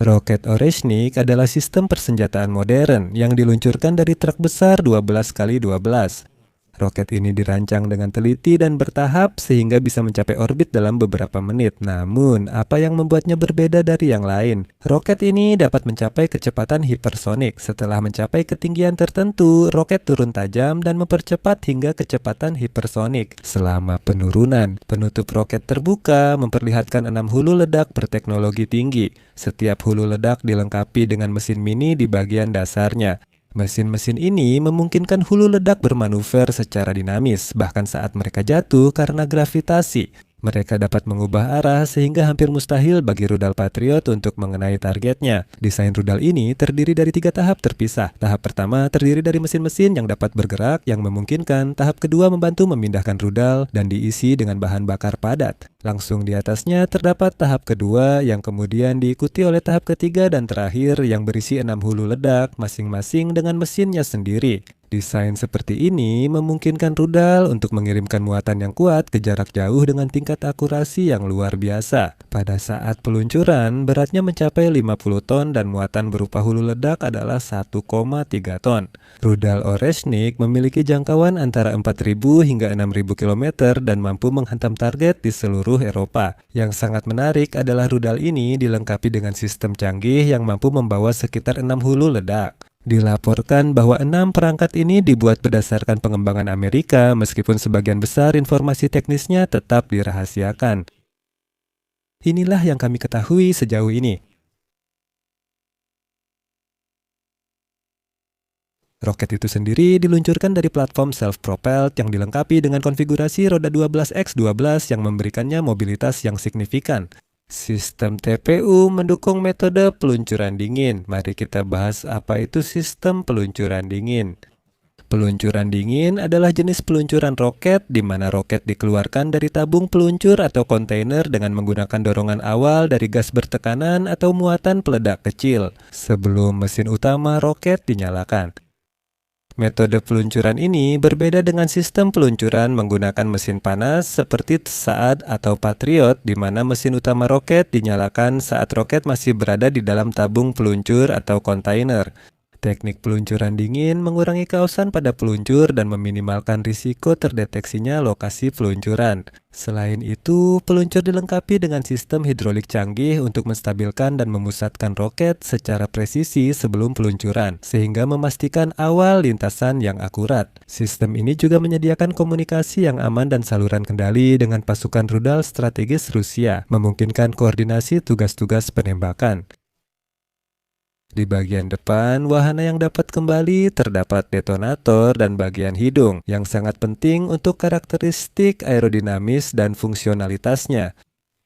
Roket Oreshnik adalah sistem persenjataan modern yang diluncurkan dari truk besar 12x12. Roket ini dirancang dengan teliti dan bertahap sehingga bisa mencapai orbit dalam beberapa menit. Namun, apa yang membuatnya berbeda dari yang lain? Roket ini dapat mencapai kecepatan hipersonik. Setelah mencapai ketinggian tertentu, roket turun tajam dan mempercepat hingga kecepatan hipersonik. Selama penurunan, penutup roket terbuka memperlihatkan 6 hulu ledak berteknologi tinggi. Setiap hulu ledak dilengkapi dengan mesin mini di bagian dasarnya. Mesin-mesin ini memungkinkan hulu ledak bermanuver secara dinamis, bahkan saat mereka jatuh karena gravitasi. Mereka dapat mengubah arah sehingga hampir mustahil bagi rudal Patriot untuk mengenai targetnya. Desain rudal ini terdiri dari 3 tahap terpisah. Tahap pertama terdiri dari mesin-mesin yang dapat bergerak yang memungkinkan. Tahap kedua membantu memindahkan rudal dan diisi dengan bahan bakar padat. Langsung di atasnya terdapat tahap kedua yang kemudian diikuti oleh tahap ketiga dan terakhir yang berisi 6 hulu ledak masing-masing dengan mesinnya sendiri. Desain seperti ini memungkinkan rudal untuk mengirimkan muatan yang kuat ke jarak jauh dengan tingkat akurasi yang luar biasa. Pada saat peluncuran, beratnya mencapai 50 ton dan muatan berupa hulu ledak adalah 1,3 ton. Rudal Oreshnik memiliki jangkauan antara 4.000 hingga 6.000 km dan mampu menghantam target di seluruh Eropa. Yang sangat menarik adalah rudal ini dilengkapi dengan sistem canggih yang mampu membawa sekitar 6 hulu ledak. Dilaporkan bahwa 6 perangkat ini dibuat berdasarkan pengembangan Amerika, meskipun sebagian besar informasi teknisnya tetap dirahasiakan. Inilah yang kami ketahui sejauh ini. Roket itu sendiri diluncurkan dari platform self-propelled yang dilengkapi dengan konfigurasi roda 12x12 yang memberikannya mobilitas yang signifikan. Sistem TPU mendukung metode peluncuran dingin. Mari kita bahas apa itu sistem peluncuran dingin. Peluncuran dingin adalah jenis peluncuran roket di mana roket dikeluarkan dari tabung peluncur atau kontainer dengan menggunakan dorongan awal dari gas bertekanan atau muatan peledak kecil sebelum mesin utama roket dinyalakan. Metode peluncuran ini berbeda dengan sistem peluncuran menggunakan mesin panas seperti TSAAD atau Patriot, di mana mesin utama roket dinyalakan saat roket masih berada di dalam tabung peluncur atau kontainer. Teknik peluncuran dingin mengurangi kaosan pada peluncur dan meminimalkan risiko terdeteksinya lokasi peluncuran. Selain itu, peluncur dilengkapi dengan sistem hidrolik canggih untuk menstabilkan dan memusatkan roket secara presisi sebelum peluncuran, sehingga memastikan awal lintasan yang akurat. Sistem ini juga menyediakan komunikasi yang aman dan saluran kendali dengan pasukan rudal strategis Rusia, memungkinkan koordinasi tugas-tugas penembakan. Di bagian depan, wahana yang dapat kembali terdapat detonator dan bagian hidung yang sangat penting untuk karakteristik aerodinamis dan fungsionalitasnya.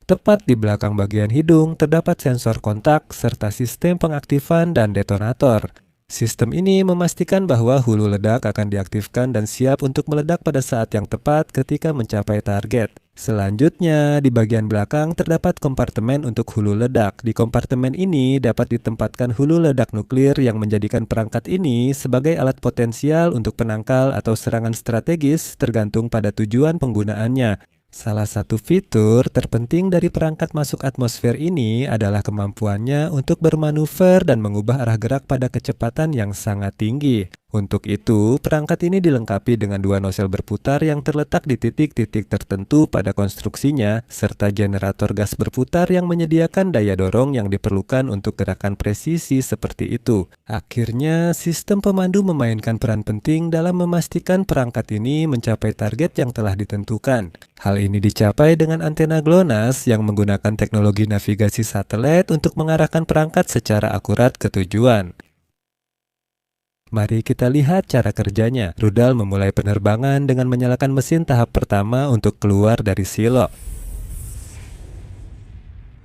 Tepat di belakang bagian hidung terdapat sensor kontak serta sistem pengaktifan dan detonator. Sistem ini memastikan bahwa hulu ledak akan diaktifkan dan siap untuk meledak pada saat yang tepat ketika mencapai target. Selanjutnya, di bagian belakang terdapat kompartemen untuk hulu ledak. Di kompartemen ini dapat ditempatkan hulu ledak nuklir yang menjadikan perangkat ini sebagai alat potensial untuk penangkal atau serangan strategis tergantung pada tujuan penggunaannya. Salah satu fitur terpenting dari perangkat masuk atmosfer ini adalah kemampuannya untuk bermanuver dan mengubah arah gerak pada kecepatan yang sangat tinggi. Untuk itu, perangkat ini dilengkapi dengan 2 nosel berputar yang terletak di titik-titik tertentu pada konstruksinya, serta generator gas berputar yang menyediakan daya dorong yang diperlukan untuk gerakan presisi seperti itu. Akhirnya, sistem pemandu memainkan peran penting dalam memastikan perangkat ini mencapai target yang telah ditentukan. Hal ini dicapai dengan antena GLONASS yang menggunakan teknologi navigasi satelit untuk mengarahkan perangkat secara akurat ke tujuan. Mari kita lihat cara kerjanya. Rudal memulai penerbangan dengan menyalakan mesin tahap pertama untuk keluar dari silo.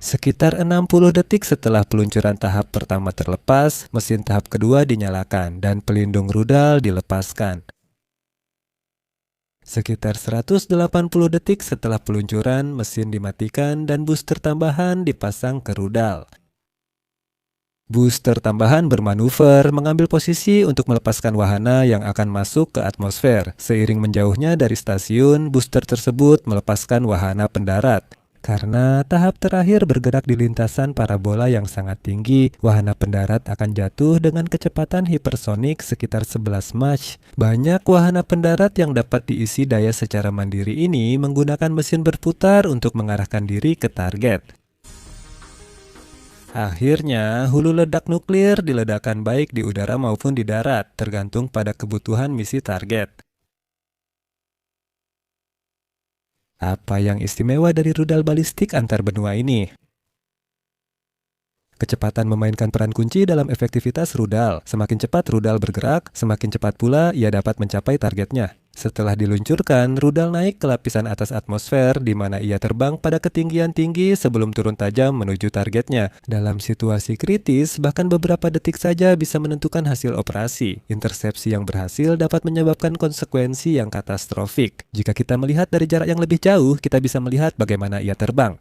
Sekitar 60 detik setelah peluncuran tahap pertama terlepas, mesin tahap kedua dinyalakan dan pelindung rudal dilepaskan. Sekitar 180 detik setelah peluncuran, mesin dimatikan dan booster tambahan dipasang ke rudal. Booster tambahan bermanuver mengambil posisi untuk melepaskan wahana yang akan masuk ke atmosfer. Seiring menjauhnya dari stasiun, booster tersebut melepaskan wahana pendarat. Karena tahap terakhir bergerak di lintasan parabola yang sangat tinggi, wahana pendarat akan jatuh dengan kecepatan hipersonik sekitar 11 Mach. Banyak wahana pendarat yang dapat diisi daya secara mandiri ini menggunakan mesin berputar untuk mengarahkan diri ke target. Akhirnya, hulu ledak nuklir diledakkan baik di udara maupun di darat, tergantung pada kebutuhan misi target. Apa yang istimewa dari rudal balistik antar benua ini? Kecepatan memainkan peran kunci dalam efektivitas rudal. Semakin cepat rudal bergerak, semakin cepat pula ia dapat mencapai targetnya. Setelah diluncurkan, rudal naik ke lapisan atas atmosfer di mana ia terbang pada ketinggian tinggi sebelum turun tajam menuju targetnya. Dalam situasi kritis, bahkan beberapa detik saja bisa menentukan hasil operasi. Intersepsi yang berhasil dapat menyebabkan konsekuensi yang katastrofik. Jika kita melihat dari jarak yang lebih jauh, kita bisa melihat bagaimana ia terbang.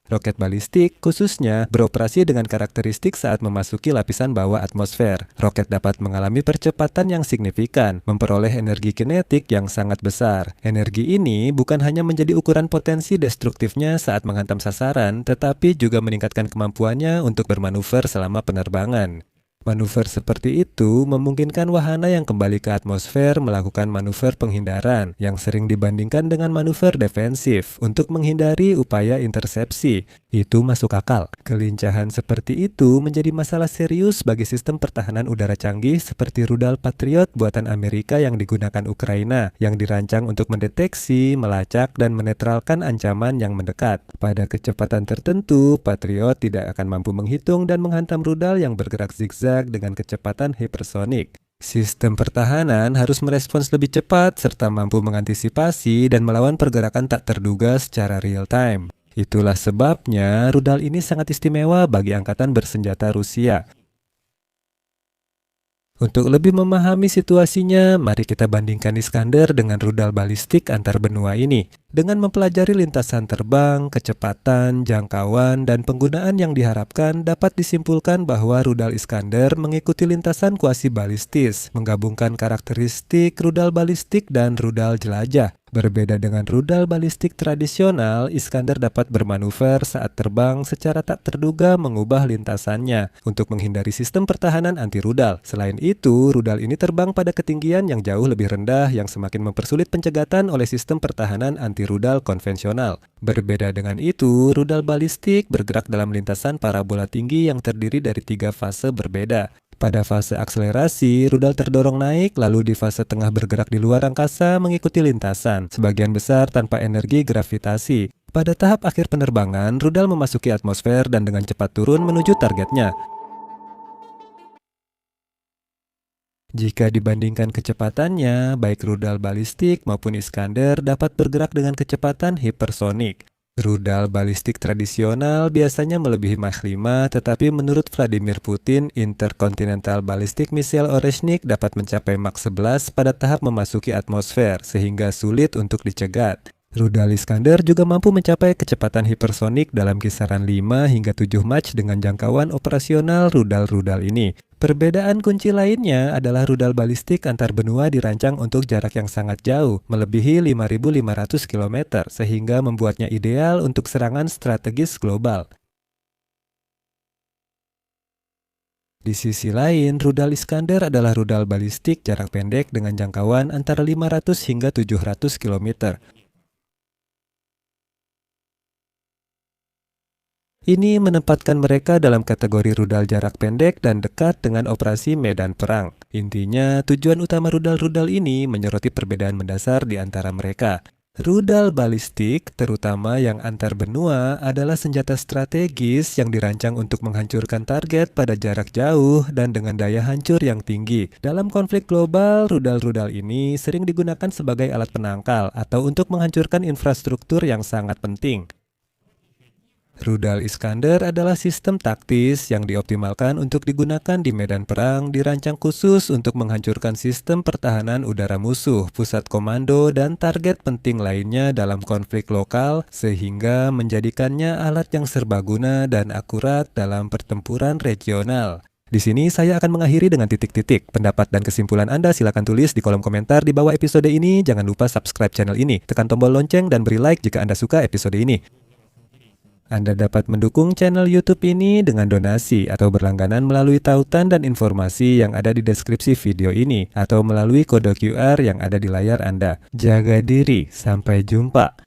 Roket balistik khususnya beroperasi dengan karakteristik saat memasuki lapisan bawah atmosfer. Roket dapat mengalami percepatan yang signifikan, memperoleh energi kinetik yang sangat besar. Energi ini bukan hanya menjadi ukuran potensi destruktifnya saat menghantam sasaran, tetapi juga meningkatkan kemampuannya untuk bermanuver selama penerbangan. Manuver seperti itu memungkinkan wahana yang kembali ke atmosfer melakukan manuver penghindaran yang sering dibandingkan dengan manuver defensif untuk menghindari upaya intersepsi. Itu masuk akal. Kelincahan seperti itu menjadi masalah serius bagi sistem pertahanan udara canggih seperti rudal Patriot buatan Amerika yang digunakan Ukraina, yang dirancang untuk mendeteksi, melacak, dan menetralkan ancaman yang mendekat. Pada kecepatan tertentu, Patriot tidak akan mampu menghitung dan menghantam rudal yang bergerak zigzag dengan kecepatan hipersonik. Sistem pertahanan harus merespons lebih cepat serta mampu mengantisipasi dan melawan pergerakan tak terduga secara real time. Itulah sebabnya rudal ini sangat istimewa bagi angkatan bersenjata Rusia. Untuk lebih memahami situasinya, mari kita bandingkan Iskander dengan rudal balistik antar benua ini. Dengan mempelajari lintasan terbang, kecepatan, jangkauan, dan penggunaan yang diharapkan, dapat disimpulkan bahwa rudal Iskander mengikuti lintasan kuasi balistis, menggabungkan karakteristik rudal balistik dan rudal jelajah. Berbeda dengan rudal balistik tradisional, Iskander dapat bermanuver saat terbang secara tak terduga mengubah lintasannya untuk menghindari sistem pertahanan anti-rudal. Selain itu, rudal ini terbang pada ketinggian yang jauh lebih rendah yang semakin mempersulit pencegatan oleh sistem pertahanan anti-rudal konvensional. Berbeda dengan itu, rudal balistik bergerak dalam lintasan parabola tinggi yang terdiri dari 3 fase berbeda. Pada fase akselerasi, rudal terdorong naik, lalu di fase tengah bergerak di luar angkasa mengikuti lintasan, sebagian besar tanpa energi gravitasi. Pada tahap akhir penerbangan, rudal memasuki atmosfer dan dengan cepat turun menuju targetnya. Jika dibandingkan kecepatannya, baik rudal balistik maupun Iskander dapat bergerak dengan kecepatan hipersonik. Rudal balistik tradisional biasanya melebihi Mach 5, tetapi menurut Vladimir Putin, Intercontinental Ballistic Missile Oreshnik dapat mencapai Mach 11 pada tahap memasuki atmosfer, sehingga sulit untuk dicegat. Rudal Iskander juga mampu mencapai kecepatan hipersonik dalam kisaran 5 hingga 7 Mach dengan jangkauan operasional rudal-rudal ini. Perbedaan kunci lainnya adalah rudal balistik antar benua dirancang untuk jarak yang sangat jauh, melebihi 5.500 km, sehingga membuatnya ideal untuk serangan strategis global. Di sisi lain, rudal Iskander adalah rudal balistik jarak pendek dengan jangkauan antara 500 hingga 700 km. Ini menempatkan mereka dalam kategori rudal jarak pendek dan dekat dengan operasi medan perang. Intinya, tujuan utama rudal-rudal ini menyoroti perbedaan mendasar di antara mereka. Rudal balistik, terutama yang antar benua, adalah senjata strategis yang dirancang untuk menghancurkan target pada jarak jauh dan dengan daya hancur yang tinggi. Dalam konflik global, rudal-rudal ini sering digunakan sebagai alat penangkal atau untuk menghancurkan infrastruktur yang sangat penting. Rudal Iskander adalah sistem taktis yang dioptimalkan untuk digunakan di medan perang, dirancang khusus untuk menghancurkan sistem pertahanan udara musuh, pusat komando, dan target penting lainnya dalam konflik lokal, sehingga menjadikannya alat yang serbaguna dan akurat dalam pertempuran regional. Di sini saya akan mengakhiri dengan titik-titik. Pendapat dan kesimpulan Anda silakan tulis di kolom komentar di bawah episode ini. Jangan lupa subscribe channel ini, tekan tombol lonceng, dan beri like jika Anda suka episode ini. Anda dapat mendukung channel YouTube ini dengan donasi atau berlangganan melalui tautan dan informasi yang ada di deskripsi video ini atau melalui kode QR yang ada di layar Anda. Jaga diri, sampai jumpa.